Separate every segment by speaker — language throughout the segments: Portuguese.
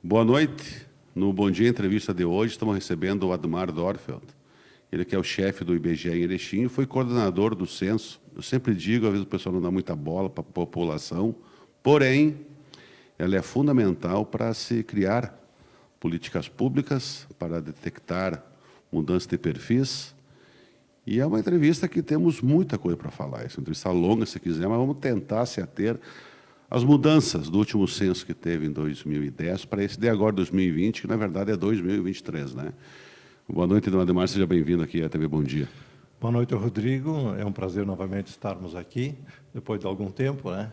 Speaker 1: Boa noite. No Bom Dia Entrevista de hoje, estamos recebendo o Admar Dorfeld. Ele que é o chefe do IBGE em Erechim e foi coordenador do censo. Eu sempre digo, às vezes o pessoal não dá muita bola para a população, porém, ela é fundamental para se criar políticas públicas, para detectar mudança de perfis. E é uma entrevista que temos muita coisa para falar. Essa entrevista longa, se quiser, mas vamos tentar se ater às mudanças do último censo que teve em 2010 para esse de agora, 2020, que na verdade é 2023, né? Boa noite, dona Admar, seja bem-vindo aqui à TV Bom Dia.
Speaker 2: Boa noite, Rodrigo. É um prazer novamente estarmos aqui, depois de algum tempo, né?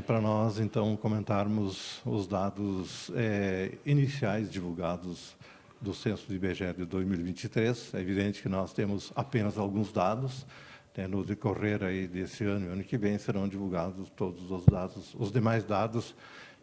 Speaker 2: Para nós, então, comentarmos os dados iniciais divulgados do Censo do IBGE de 2023. É evidente que nós temos apenas alguns dados. No decorrer aí desse ano e ano que vem serão divulgados todos os dados, os demais dados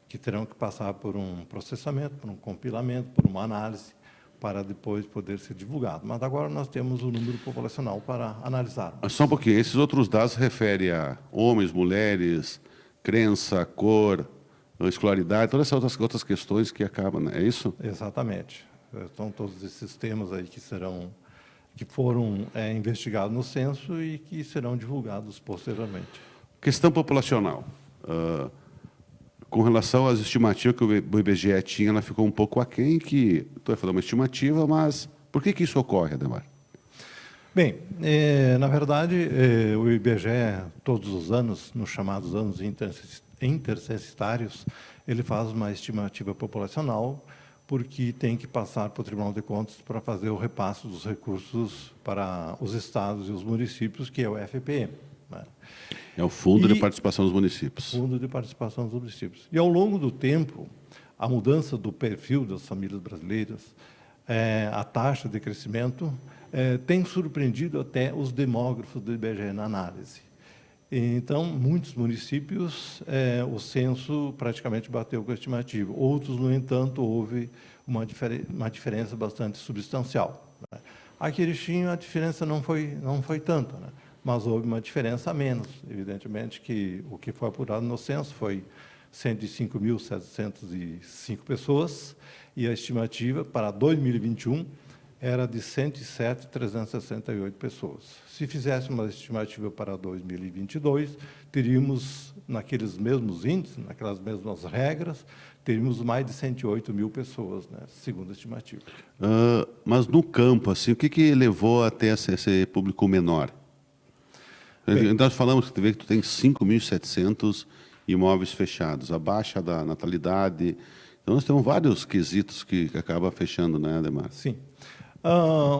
Speaker 2: que terão que passar por um processamento, por um compilamento, por uma análise, para depois poder ser divulgado. Mas agora nós temos o número populacional para analisar.
Speaker 1: Só um pouquinho, esses outros dados referem a homens, mulheres, crença, cor, escolaridade, todas essas outras questões que acabam, né? É isso?
Speaker 2: Exatamente. São todos esses temas aí que foram investigados no censo e que serão divulgados posteriormente.
Speaker 1: Questão populacional. Com relação às estimativas que o IBGE tinha, ela ficou um pouco aquém, que estou falando uma estimativa, mas por que isso ocorre, Ademar?
Speaker 2: Bem, na verdade, o IBGE, todos os anos, nos chamados anos intercensitários, ele faz uma estimativa populacional, porque tem que passar para o Tribunal de Contas para fazer o repasse dos recursos para os estados e os municípios, que é o FPM. Né?
Speaker 1: É o Fundo de Participação dos Municípios.
Speaker 2: Fundo de Participação dos Municípios. E, ao longo do tempo, a mudança do perfil das famílias brasileiras, a taxa de crescimento, tem surpreendido até os demógrafos do IBGE na análise. Então, muitos municípios, o censo praticamente bateu com a estimativa. Outros, no entanto, houve uma diferença bastante substancial. Né? Aqui em Erechim, a diferença não foi tanta, né? Mas houve uma diferença a menos. Evidentemente que o que foi apurado no censo foi 105.705 pessoas, e a estimativa para 2021 era de 107.368 pessoas. Se fizéssemos uma estimativa para 2022, teríamos, naqueles mesmos índices, naquelas mesmas regras, teríamos mais de 108 mil pessoas, né, segundo a estimativa.
Speaker 1: Mas no campo, assim, o que levou até esse público menor? Bem, nós falamos que tu tem 5.700 imóveis fechados, a baixa da natalidade. Então, nós temos vários quesitos que acabam fechando, né, Ademar?
Speaker 2: Sim.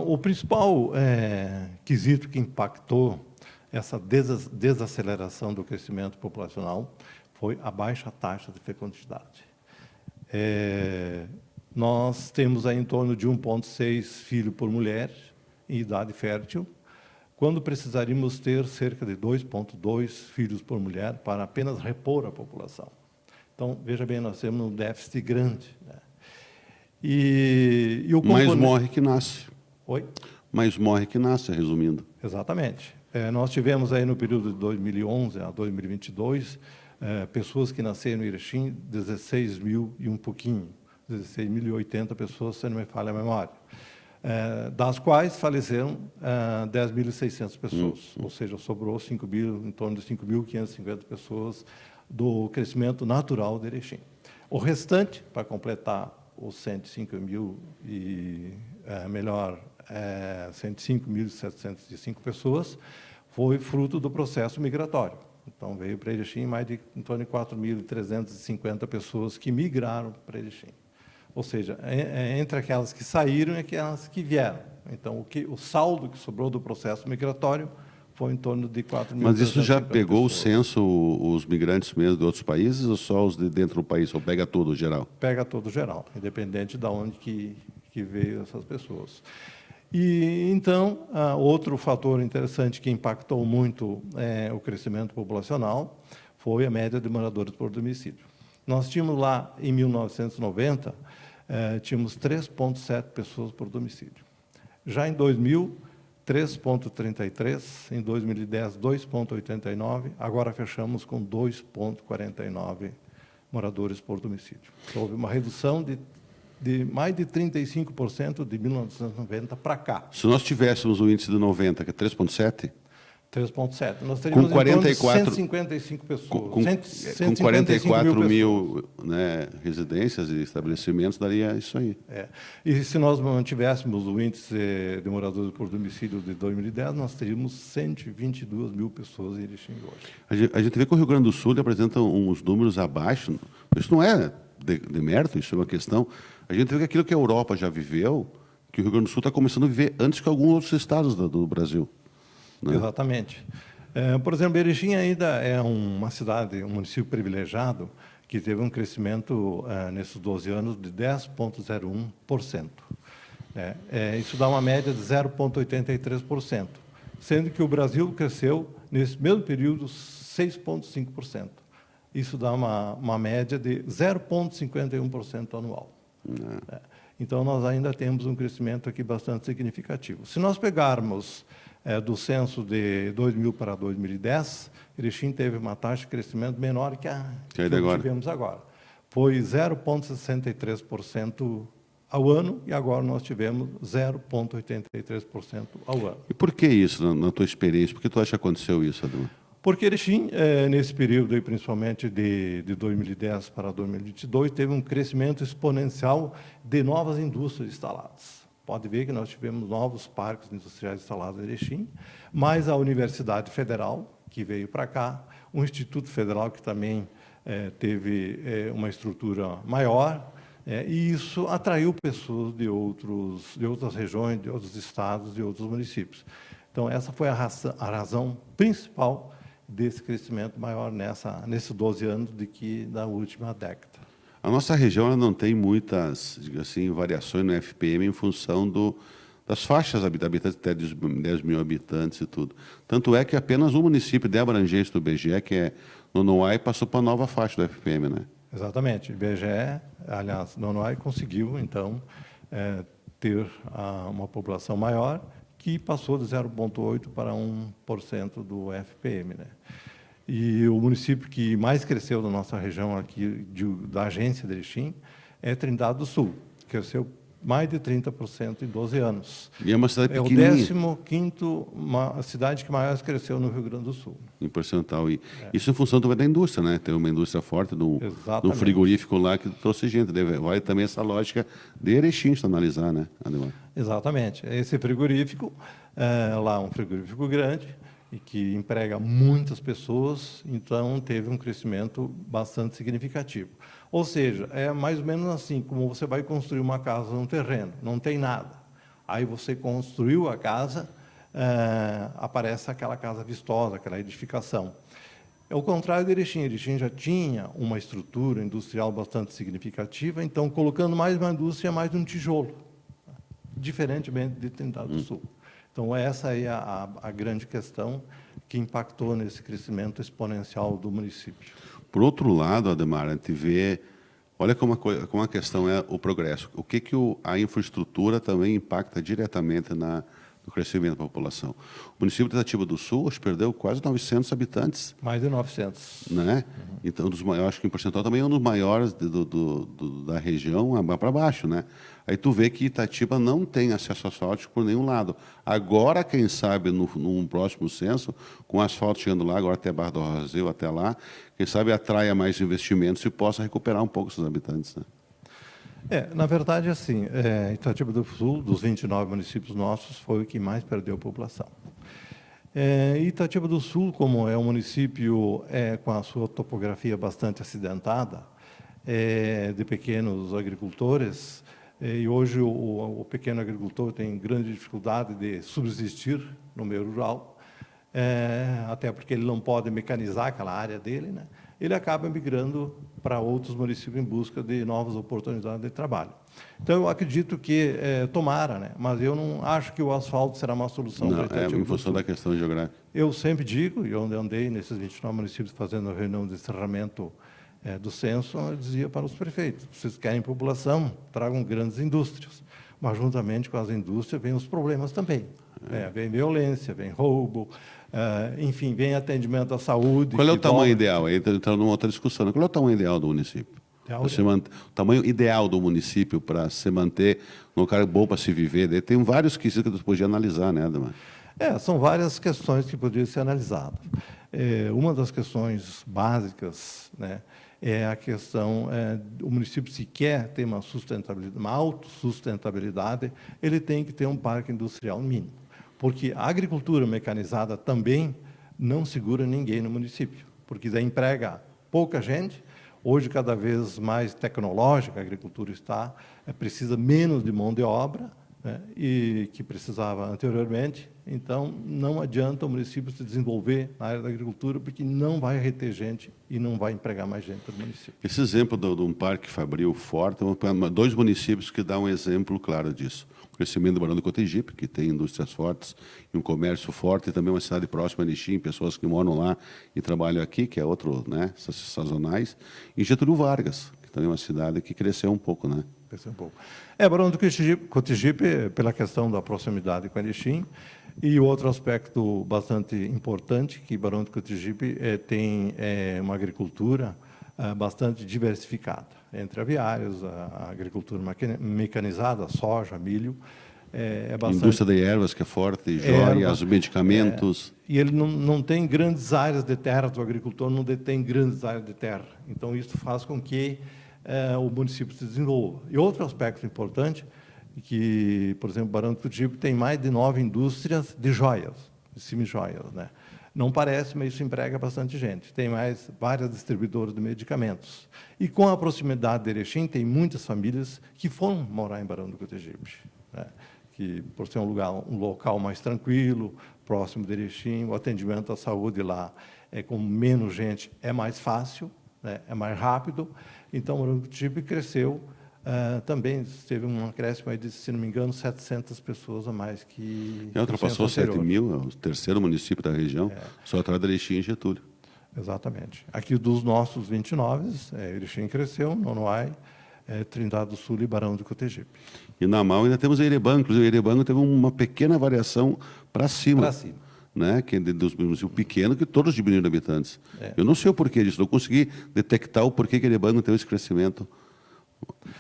Speaker 2: O principal quesito que impactou essa desaceleração do crescimento populacional foi a baixa taxa de fecundidade. Nós temos aí em torno de 1,6 filho por mulher em idade fértil, quando precisaríamos ter cerca de 2,2 filhos por mulher para apenas repor a população. Então, veja bem, nós temos um déficit grande, né? E o
Speaker 1: mais morre que nasce.
Speaker 2: Oi?
Speaker 1: Mais morre que nasce, resumindo.
Speaker 2: Exatamente. Nós tivemos aí no período de 2011 a 2022, pessoas que nasceram em Erechim, 16 mil e um pouquinho, 16.080 pessoas, se não me falha a memória. Das quais faleceram 10.600 pessoas, ou seja, sobrou em torno de 5.550 pessoas do crescimento natural de Erechim. O restante, para completar os 105.705 pessoas, foi fruto do processo migratório. Então, veio para Erechim em torno de 4.350 pessoas que migraram para Erechim. Ou seja, entre aquelas que saíram e aquelas que vieram. Então, o saldo que sobrou do processo migratório foi em torno de 4.000.
Speaker 1: Mas isso já pegou pessoas. O censo, os migrantes mesmo de outros países, ou só os de dentro do país, ou pega todo geral?
Speaker 2: Pega todo geral, independente de onde que veio essas pessoas. E, então, outro fator interessante que impactou muito o crescimento populacional foi a média de moradores por domicílio. Nós tínhamos lá, em 1990, tínhamos 3,7 pessoas por domicílio. Já em 2000, 3,33, em 2010, 2,89, agora fechamos com 2,49 moradores por domicílio. Então, houve uma redução de mais de 35% de 1990 para cá.
Speaker 1: Se nós tivéssemos o índice de 90, que é 3,7,
Speaker 2: 3,7. Nós teríamos
Speaker 1: com 44,
Speaker 2: em torno de 155 pessoas.
Speaker 1: com
Speaker 2: 155
Speaker 1: 44
Speaker 2: mil
Speaker 1: mil, né, residências e estabelecimentos, daria isso aí.
Speaker 2: E se nós mantivéssemos o índice de moradores por domicílio de 2010, nós teríamos 122 mil pessoas em Erechim hoje.
Speaker 1: A gente vê que o Rio Grande do Sul apresenta uns números abaixo. Isso não é demérito, isso é uma questão. A gente vê que aquilo que a Europa já viveu, que o Rio Grande do Sul está começando a viver antes que alguns outros estados do Brasil. Né?
Speaker 2: Exatamente. Por exemplo, Erechim ainda é uma cidade, um município privilegiado, que teve um crescimento nesses 12 anos de 10,01%. Isso dá uma média de 0,83%, sendo que o Brasil cresceu, nesse mesmo período, 6,5%. Isso dá uma média de 0,51% anual. Então, nós ainda temos um crescimento aqui bastante significativo. Se nós pegarmos do censo de 2000 para 2010, Erechim teve uma taxa de crescimento menor que a que tivemos agora. Foi 0,63% ao ano e agora nós tivemos 0,83% ao ano.
Speaker 1: E por que isso, na tua experiência? Por que tu acha que aconteceu isso, Ademar?
Speaker 2: Porque Erechim, nesse período, aí, principalmente de 2010 para 2022, teve um crescimento exponencial de novas indústrias instaladas. Pode ver que nós tivemos novos parques industriais instalados em Erechim, mais a Universidade Federal, que veio para cá, o Instituto Federal, que também teve uma estrutura maior, e isso atraiu pessoas de outras regiões, de outros estados, de outros municípios. Então, essa foi a razão principal desse crescimento maior nesses 12 anos da última década.
Speaker 1: A nossa região ela não tem muitas, assim, variações no FPM em função das faixas habitantes, até 10 mil habitantes e tudo. Tanto é que apenas um município de abrangência do IBGE, que é Nonoai, passou para a nova faixa do FPM, né? Exatamente.
Speaker 2: O IBGE, aliás, Nonoai conseguiu, então, ter uma população maior, que passou de 0,8% para 1% do FPM, né? E o município que mais cresceu da nossa região aqui, da agência de Erechim, é Trindade do Sul. Cresceu mais de 30% em 12 anos.
Speaker 1: E é uma cidade pequenininha.
Speaker 2: É o 15ª cidade que mais cresceu no Rio Grande do Sul.
Speaker 1: Em percentual. E isso em função também da indústria, né? Tem uma indústria forte do frigorífico lá que trouxe gente. Vai também essa lógica de Erechim se analisar, né, Ademar?
Speaker 2: Exatamente. Esse frigorífico, lá um frigorífico grande, e que emprega muitas pessoas, então teve um crescimento bastante significativo. Ou seja, é mais ou menos assim, como você vai construir uma casa num terreno, não tem nada. Aí você construiu a casa, aparece aquela casa vistosa, aquela edificação. É o contrário de Erechim. Erechim já tinha uma estrutura industrial bastante significativa, então colocando mais uma indústria, mais um tijolo, diferentemente de Trindade do Sul. Então, essa é a grande questão que impactou nesse crescimento exponencial do município.
Speaker 1: Por outro lado, Ademar, a gente vê, olha como a questão é o progresso. O que a infraestrutura também impacta diretamente no crescimento da população. O município de Itatiba do Sul perdeu quase 900 habitantes.
Speaker 2: Mais de 900.
Speaker 1: Né? Então, eu acho que em percentual também é um dos maiores da região para baixo, né? Aí tu vê que Itatiba não tem acesso asfáltico por nenhum lado. Agora, quem sabe, num próximo censo, com asfalto chegando lá, agora até Barra do Rosil, até lá, quem sabe atraia mais investimentos e possa recuperar um pouco esses habitantes, né?
Speaker 2: Na verdade, assim, Itatiba do Sul, dos 29 municípios nossos, foi o que mais perdeu população. Itatiba do Sul, como é um município com a sua topografia bastante acidentada, de pequenos agricultores, e hoje o pequeno agricultor tem grande dificuldade de subsistir no meio rural, até porque ele não pode mecanizar aquela área dele, né? Ele acaba migrando para outros municípios em busca de novas oportunidades de trabalho. Então, eu acredito que tomara, né? Mas eu não acho que o asfalto será uma solução para Itatiba do Sul.
Speaker 1: Em função da questão geográfica.
Speaker 2: Eu sempre digo, e onde andei nesses 29 municípios fazendo a reunião de encerramento do censo, eu dizia para os prefeitos: vocês querem população, tragam grandes indústrias, mas juntamente com as indústrias vêm os problemas também. Vem violência, vem roubo, enfim, vem atendimento à saúde.
Speaker 1: Qual é o tamanho ideal? Aí entra numa outra discussão, né? Qual é o tamanho ideal do município? O tamanho ideal do município para se manter num lugar bom para se viver. Daí tem vários quesitos que você podia analisar, né, Ademar?
Speaker 2: São várias questões que poderiam ser analisadas. Uma das questões básicas, né, é a questão o município, se quer ter uma sustentabilidade, uma autossustentabilidade, ele tem que ter um parque industrial mínimo, porque a agricultura mecanizada também não segura ninguém no município, porque daí emprega pouca gente. Hoje, cada vez mais tecnológica a agricultura está, precisa menos de mão de obra, né, e que precisava anteriormente. Então, não adianta o município se desenvolver na área da agricultura, porque não vai reter gente e não vai empregar mais gente no município.
Speaker 1: Esse exemplo de um parque fabril forte, dois municípios que dão um exemplo claro disso. O crescimento do Barão do Cotegipe, que tem indústrias fortes e um comércio forte, e também uma cidade próxima de Erechim, pessoas que moram lá e trabalham aqui, que é outro, né, sazonais. E Getúlio Vargas, que também é uma cidade que cresceu um pouco, né?
Speaker 2: Um pouco. Barão do Cotegipe, pela questão da proximidade com Erechim, e outro aspecto bastante importante, que Barão do Cotegipe tem uma agricultura bastante diversificada, entre aviários, a agricultura mecanizada, soja, milho. Bastante...
Speaker 1: Indústria de ervas, que é forte, joias, medicamentos.
Speaker 2: E ele não tem grandes áreas de terra, o agricultor não detém grandes áreas de terra. Então, isso faz com que o município se desenvolva. E outro aspecto importante, que, por exemplo, Barão do Cotegipe tem mais de 9 indústrias de joias, de semi-joias, né? Não parece, mas isso emprega bastante gente. Tem mais várias distribuidoras de medicamentos. E com a proximidade de Erechim, tem muitas famílias que foram morar em Barão do Cotegipe, né? Que, por ser um local mais tranquilo, próximo de Erechim, o atendimento à saúde lá, com menos gente, é mais fácil, né? É mais rápido. Então, o Barão do Cotegipe cresceu. Também teve um acréscimo aí de, se não me engano, 700 pessoas a mais que...
Speaker 1: Ultrapassou 7 mil, é o terceiro município da região, só atrás de Erechim e Getúlio.
Speaker 2: Exatamente. Aqui dos nossos 29, Erechim cresceu, Nonoai, Trindade do Sul e Barão do Cotegipe.
Speaker 1: E na Mal ainda temos Erebango, inclusive Erebango teve uma pequena variação para cima. Para cima. Né, que é dos municípios pequenos, que todos diminuíram de habitantes. Eu não sei o porquê disso, não consegui detectar o porquê que Erebango teve esse crescimento.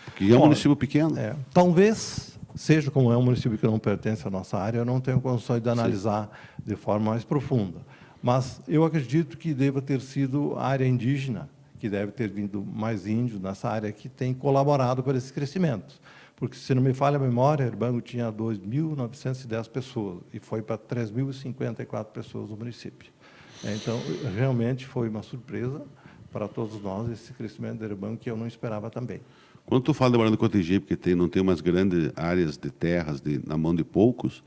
Speaker 1: Porque é um município pequeno.
Speaker 2: Talvez seja, como é um município que não pertence à nossa área, eu não tenho condições de analisar de forma mais profunda. Mas eu acredito que deva ter sido a área indígena, que deve ter vindo mais índios nessa área, que tem colaborado para esse crescimento. Porque, se não me falha a memória, Erebango tinha 2.910 pessoas e foi para 3.054 pessoas no município. Então, realmente foi uma surpresa para todos nós esse crescimento de Erebango, que eu não esperava também.
Speaker 1: Quando tu fala de Barão do Cotegipe, que não tem umas grandes áreas de terras na mão de poucos,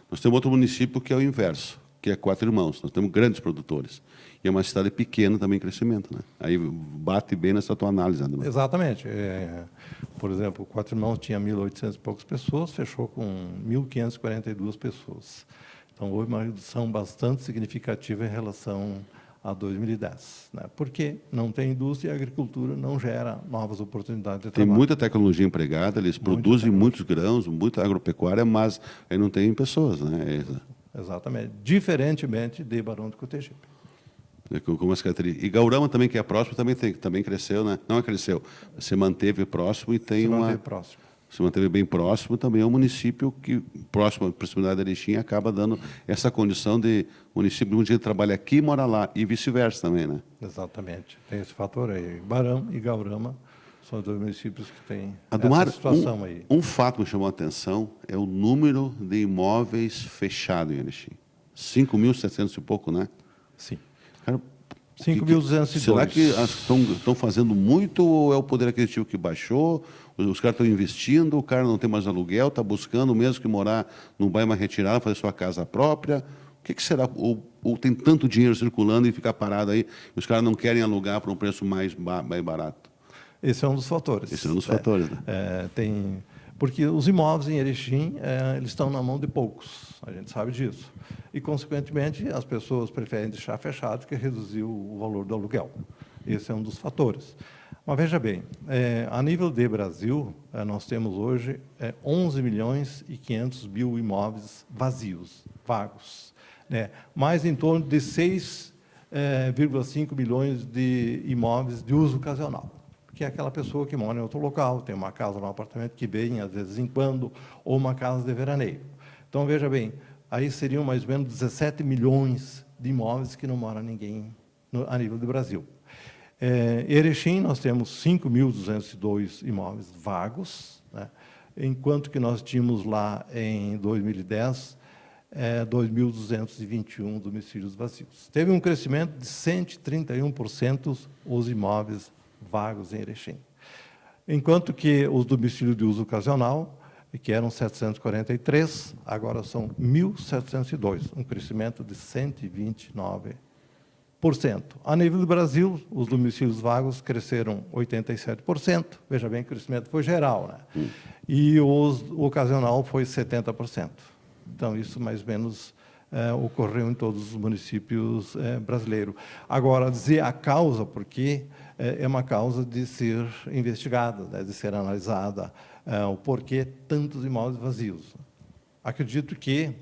Speaker 1: nós temos outro município que é o inverso, que é Quatro Irmãos. Nós temos grandes produtores. E é uma cidade pequena também em crescimento, né? Aí bate bem nessa tua análise, Ademar.
Speaker 2: Exatamente. Por exemplo, Quatro Irmãos tinha 1.800 e poucas pessoas, fechou com 1.542 pessoas. Então, houve uma redução bastante significativa em relação a 2010, né? Porque não tem indústria e a agricultura não gera novas oportunidades de trabalho.
Speaker 1: Tem muita tecnologia empregada, eles produzem muitos grãos, muita agropecuária, mas aí não tem pessoas, né?
Speaker 2: Exatamente. Diferentemente de Barão do Cotegipe.
Speaker 1: Com as características. E Gaurama também, que é próximo, também cresceu, né? Não cresceu, se manteve próximo e tem se manteve bem próximo, também é um município que, próximo à proximidade da Erechim, acaba dando essa condição de município, um dia trabalha aqui e mora lá, e vice-versa também, né?
Speaker 2: Exatamente. Tem esse fator aí. Barão e Gaurama são dois municípios que têm
Speaker 1: essa
Speaker 2: situação aí.
Speaker 1: Um fato que me chamou a atenção é o número de imóveis fechados em Erechim. 5.700 e pouco, né?
Speaker 2: Sim.
Speaker 1: Cara,
Speaker 2: 5.202.
Speaker 1: Será que estão fazendo muito ou é o poder aquisitivo que baixou? Os caras estão investindo, o cara não tem mais aluguel, está buscando mesmo que morar num bairro mais retirado, fazer sua casa própria. O que será? Ou tem tanto dinheiro circulando e fica parado aí, os caras não querem alugar por um preço mais barato?
Speaker 2: Esse é um dos fatores.
Speaker 1: Esse é um dos fatores, né?
Speaker 2: Porque os imóveis em Erechim, eles estão na mão de poucos, a gente sabe disso. E, consequentemente, as pessoas preferem deixar fechado que reduzir o valor do aluguel. Esse é um dos fatores. Mas veja bem, a nível de Brasil, nós temos hoje 11 milhões e 500 mil imóveis vazios, vagos, né? Mais em torno de 6,5 milhões de imóveis de uso ocasional, que é aquela pessoa que mora em outro local, tem uma casa, um apartamento que vem, às vezes em quando, ou uma casa de veraneio. Então, veja bem, aí seriam mais ou menos 17 milhões de imóveis que não mora ninguém a nível do Brasil. Em Erechim, nós temos 5.202 imóveis vagos, né? Enquanto que nós tínhamos lá, em 2010, 2.221 domicílios vazios. Teve um crescimento de 131% os imóveis vagos em Erechim. Enquanto que os domicílios de uso ocasional, que eram 743, agora são 1.702, um crescimento de 129%. A nível do Brasil, os domicílios vagos cresceram 87%. Veja bem que o crescimento foi geral, né? E o ocasional foi 70%. Então, isso mais ou menos ocorreu em todos os municípios brasileiros. Agora, dizer a causa, porque é uma causa de ser investigada, né, de ser analisada, o porquê tantos imóveis vazios. Acredito que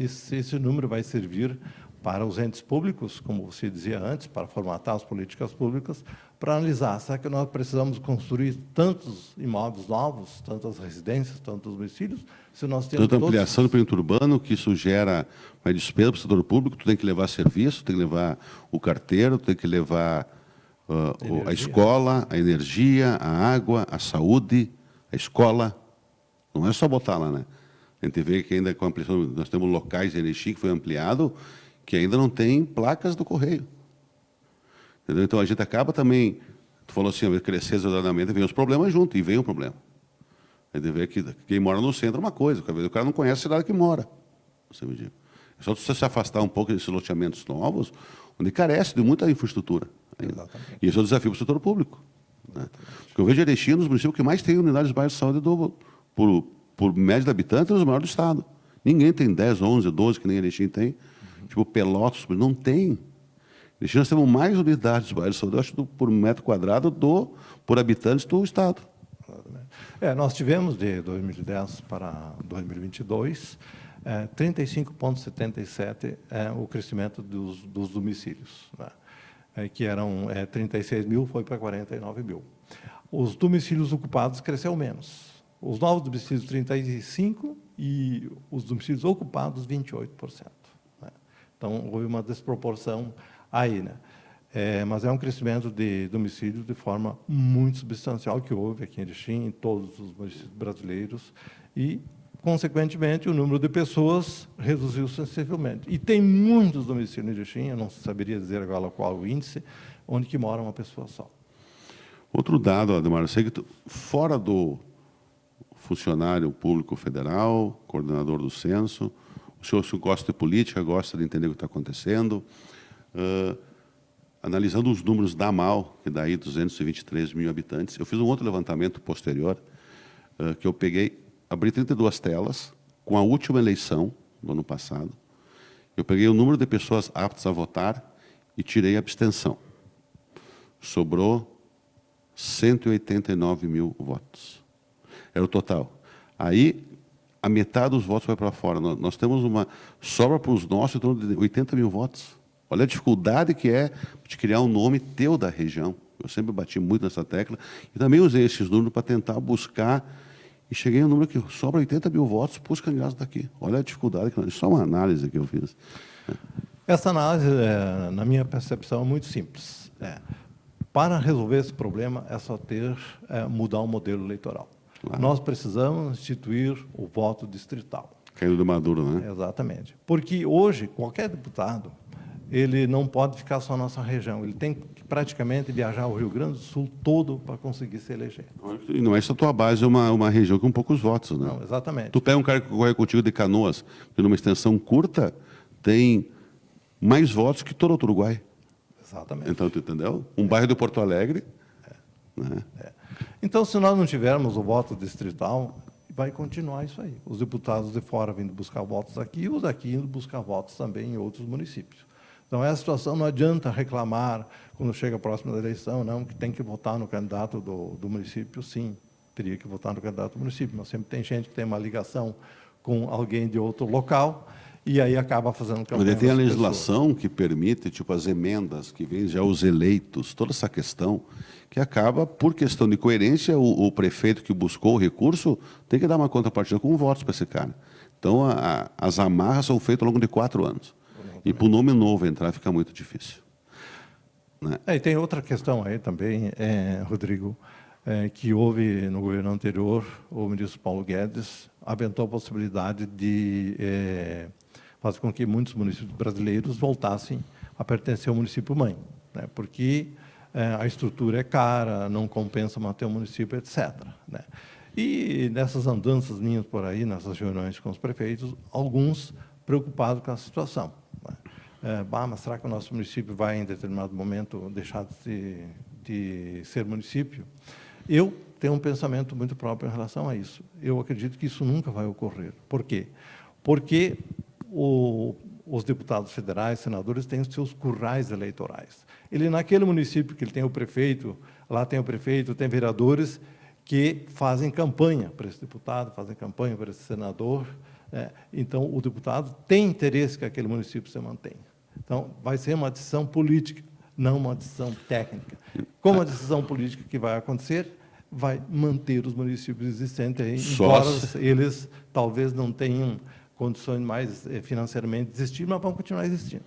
Speaker 2: esse número vai servir para os entes públicos, como você dizia antes, para formatar as políticas públicas, para analisar, será que nós precisamos construir tantos imóveis novos, tantas residências, tantos domicílios, se nós temos
Speaker 1: tanta ampliação do perímetro urbano, que isso gera uma despesa para o setor público, tu tem que levar serviço, tem que levar o carteiro, tem que levar a escola, a energia, a água, a saúde, a escola. Não é só botar lá, né? A gente vê que ainda com a ampliação, nós temos locais em Erechim que foi ampliado, que ainda não tem placas do correio. Entendeu? Então, a gente acaba também, tu falou assim, crescer exoneradamente, vem os problemas junto, e vem o problema. A gente vê que quem mora no centro é uma coisa, o cara não conhece a cidade que mora. Você me diz. É só você se afastar um pouco desses loteamentos novos, onde carece de muita infraestrutura. E esse é o desafio para o setor público. Né? Porque eu vejo Erechim nos municípios que mais tem unidades de bairro de saúde por média de habitante, os maiores do estado. Ninguém tem 10, 11, 12, que nem Erechim tem. Tipo Pelotas, não tem. Erechim nós temos mais unidades de bairro de saúde, eu acho, por metro quadrado por habitantes do estado.
Speaker 2: Nós tivemos, de 2010 para 2022, 35,77 o crescimento dos domicílios, né? Que eram 36 mil, foi para 49 mil. Os domicílios ocupados cresceu menos. Os novos domicílios, 35%, e os domicílios ocupados, 28%. Né? Então, houve uma desproporção aí, né? Mas é um crescimento de domicílios de forma muito substancial que houve aqui em Erechim, em todos os municípios brasileiros, e, consequentemente, o número de pessoas reduziu sensivelmente. E tem muitos domicílios em Erechim, eu não saberia dizer agora qual o índice, onde que mora uma pessoa só.
Speaker 1: Outro dado, Ademar, eu sei que fora do funcionário público federal, coordenador do censo, o senhor gosta de política, gosta de entender o que está acontecendo, analisando os números da AMAL, que dá aí 223 mil habitantes, eu fiz um outro levantamento posterior, que eu abri 32 telas, com a última eleição, do ano passado, eu peguei o número de pessoas aptas a votar e tirei a abstenção. Sobrou 189 mil votos. Era o total. Aí, a metade dos votos vai para fora. Nós temos sobra para os nossos em torno de 80 mil votos. Olha a dificuldade que é de criar um nome teu da região. Eu sempre bati muito nessa tecla. E também usei esses números para tentar buscar. E cheguei a um número que sobra 80 mil votos para os candidatos daqui. Olha a dificuldade. Isso é só uma análise que eu fiz.
Speaker 2: Essa análise, na minha percepção, é muito simples. Para resolver esse problema, é só mudar o modelo eleitoral. Claro. Nós precisamos instituir o voto distrital.
Speaker 1: Caiu do Maduro, né?
Speaker 2: Exatamente. Porque hoje, qualquer deputado, ele não pode ficar só na nossa região. Ele tem que praticamente viajar ao Rio Grande do Sul todo para conseguir se eleger.
Speaker 1: E não é só a tua base, é uma região com poucos votos, né?
Speaker 2: Não, exatamente.
Speaker 1: Tu pega um cara que corre contigo de Canoas, que numa extensão curta, tem mais votos que todo o Uruguai.
Speaker 2: Exatamente.
Speaker 1: Então, tu entendeu? Um bairro de Porto Alegre. Né?
Speaker 2: Então, se nós não tivermos o voto distrital, vai continuar isso aí. Os deputados de fora vindo buscar votos aqui, e os daqui indo buscar votos também em outros municípios. Então, essa situação não adianta reclamar quando chega próximo da eleição, não, que tem que votar no candidato do município, sim, teria que votar no candidato do município, mas sempre tem gente que tem uma ligação com alguém de outro local e aí acaba fazendo campanha.
Speaker 1: Mas tem a legislação que permite, tipo, as emendas que vêm já os eleitos, toda essa questão, que acaba, por questão de coerência, o prefeito que buscou o recurso tem que dar uma contrapartida com votos para esse cara. Então, as amarras são feitas ao longo de 4 anos. E para o nome novo entrar fica muito difícil. Né?
Speaker 2: E tem outra questão aí também, Rodrigo, que houve no governo anterior, o ministro Paulo Guedes aventou a possibilidade de fazer com que muitos municípios brasileiros voltassem a pertencer ao município-mãe, né? Porque a estrutura é cara, não compensa manter o município, etc. Né? E nessas andanças minhas por aí, nessas reuniões com os prefeitos, alguns preocupados com a situação. Né? Mas será que o nosso município vai, em determinado momento, deixar de ser município? Eu tenho um pensamento muito próprio em relação a isso. Eu acredito que isso nunca vai ocorrer. Por quê? Porque os deputados federais, senadores, têm os seus currais eleitorais. Ele, naquele município que ele tem o prefeito, lá tem o prefeito, tem vereadores que fazem campanha para esse deputado, fazem campanha para esse senador. Então, o deputado tem interesse que aquele município se mantenha. Então, vai ser uma decisão política, não uma decisão técnica. Como a decisão política que vai acontecer, vai manter os municípios existentes aí, embora eles talvez não tenham condições mais financeiramente de existir, mas vão continuar existindo.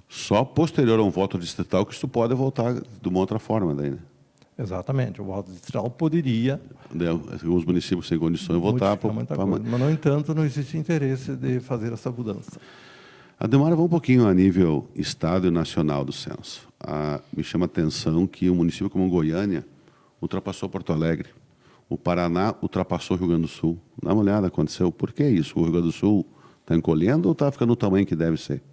Speaker 1: Só posterior a um voto distrital que isso pode voltar de uma outra forma daí, né?
Speaker 2: Exatamente, o voto distrital poderia...
Speaker 1: Os municípios sem condições votar para...
Speaker 2: Mas, no entanto, não existe interesse de fazer essa mudança.
Speaker 1: Ademar, vamos um pouquinho a nível estado e nacional do censo. Me chama a atenção que um município como Goiânia ultrapassou Porto Alegre. O Paraná ultrapassou o Rio Grande do Sul. Dá uma olhada, aconteceu. Por que isso? O Rio Grande do Sul está encolhendo ou está ficando no tamanho que deve ser?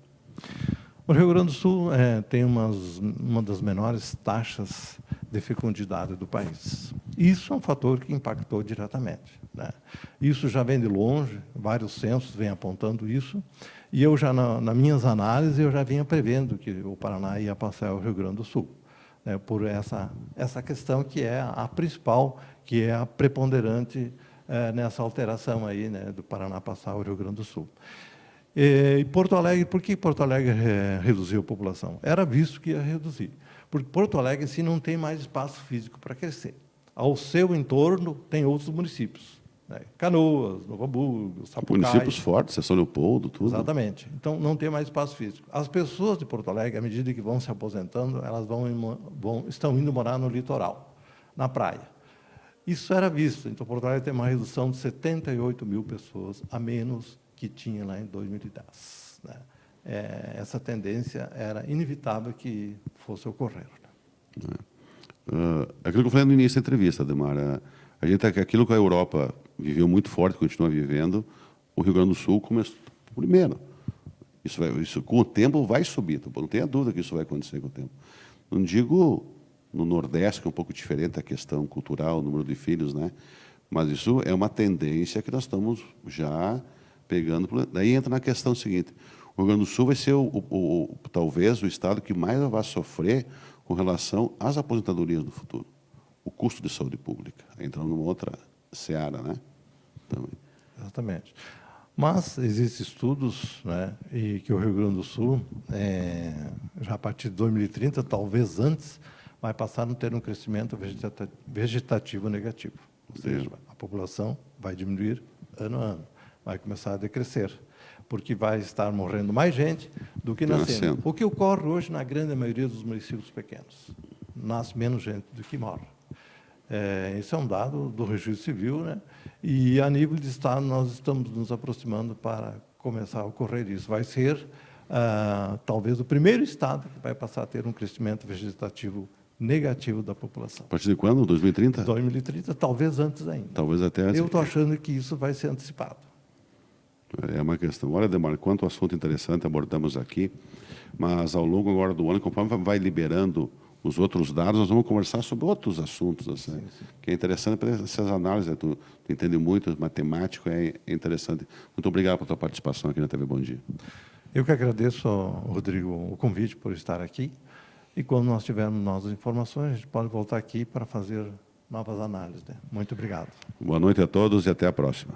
Speaker 2: O Rio Grande do Sul tem uma das menores taxas de fecundidade do país. Isso é um fator que impactou diretamente. Né? Isso já vem de longe, vários censos vêm apontando isso, e eu já, nas minhas análises, eu já vinha prevendo que o Paraná ia passar o Rio Grande do Sul, né? Por essa questão que é a principal, que é a preponderante nessa alteração aí, né, do Paraná passar o Rio Grande do Sul. E Porto Alegre, por que Porto Alegre reduziu a população? Era visto que ia reduzir. Porque Porto Alegre, assim, não tem mais espaço físico para crescer. Ao seu entorno, tem outros municípios. Né? Canoas, Novo Hamburgo, Sapucaí.
Speaker 1: Municípios fortes, São Leopoldo, tudo.
Speaker 2: Exatamente. Então, não tem mais espaço físico. As pessoas de Porto Alegre, à medida que vão se aposentando, elas estão indo morar no litoral, na praia. Isso era visto. Então, Porto Alegre tem uma redução de 78 mil pessoas a menos que tinha lá em 2010. Né? Essa tendência era inevitável que fosse ocorrer.
Speaker 1: Aquilo que eu falei no início da entrevista, Ademar, aquilo que a Europa viveu muito forte, continua vivendo, o Rio Grande do Sul começou primeiro. Isso com o tempo vai subir, não tenha dúvida que isso vai acontecer com o tempo. Não digo no Nordeste, que é um pouco diferente a questão cultural, o número de filhos, né? Mas isso é uma tendência que nós estamos já pegando. Daí entra na questão seguinte: o Rio Grande do Sul vai ser talvez o estado que mais vai sofrer com relação às aposentadorias do futuro. O custo de saúde pública, entrando numa outra seara, né? Também.
Speaker 2: Exatamente. Mas existem estudos, né, e que o Rio Grande do Sul, já a partir de 2030, talvez antes, vai passar a ter um crescimento vegetativo negativo. Ou seja, a população vai diminuir ano a ano, vai começar a decrescer, porque vai estar morrendo mais gente do que nascendo. O que ocorre hoje na grande maioria dos municípios pequenos. Nasce menos gente do que morre. Esse é um dado do Registro Civil, né? E, a nível de Estado, nós estamos nos aproximando para começar a ocorrer isso. Vai ser, talvez, o primeiro Estado que vai passar a ter um crescimento vegetativo negativo da população.
Speaker 1: A partir de quando? 2030?
Speaker 2: 2030, talvez antes ainda.
Speaker 1: Talvez até antes.
Speaker 2: Eu estou achando que isso vai ser antecipado.
Speaker 1: É uma questão. Olha, Ademar, quanto assunto interessante abordamos aqui, mas ao longo agora do ano, conforme vai liberando os outros dados, nós vamos conversar sobre outros assuntos, assim, sim. Que é interessante para essas análises. Tu entende muito, matemático, é interessante. Muito obrigado pela tua participação aqui na TV Bom Dia.
Speaker 2: Eu que agradeço, Rodrigo, o convite por estar aqui. E quando nós tivermos novas informações, a gente pode voltar aqui para fazer novas análises, né? Muito obrigado.
Speaker 1: Boa noite a todos e até a próxima.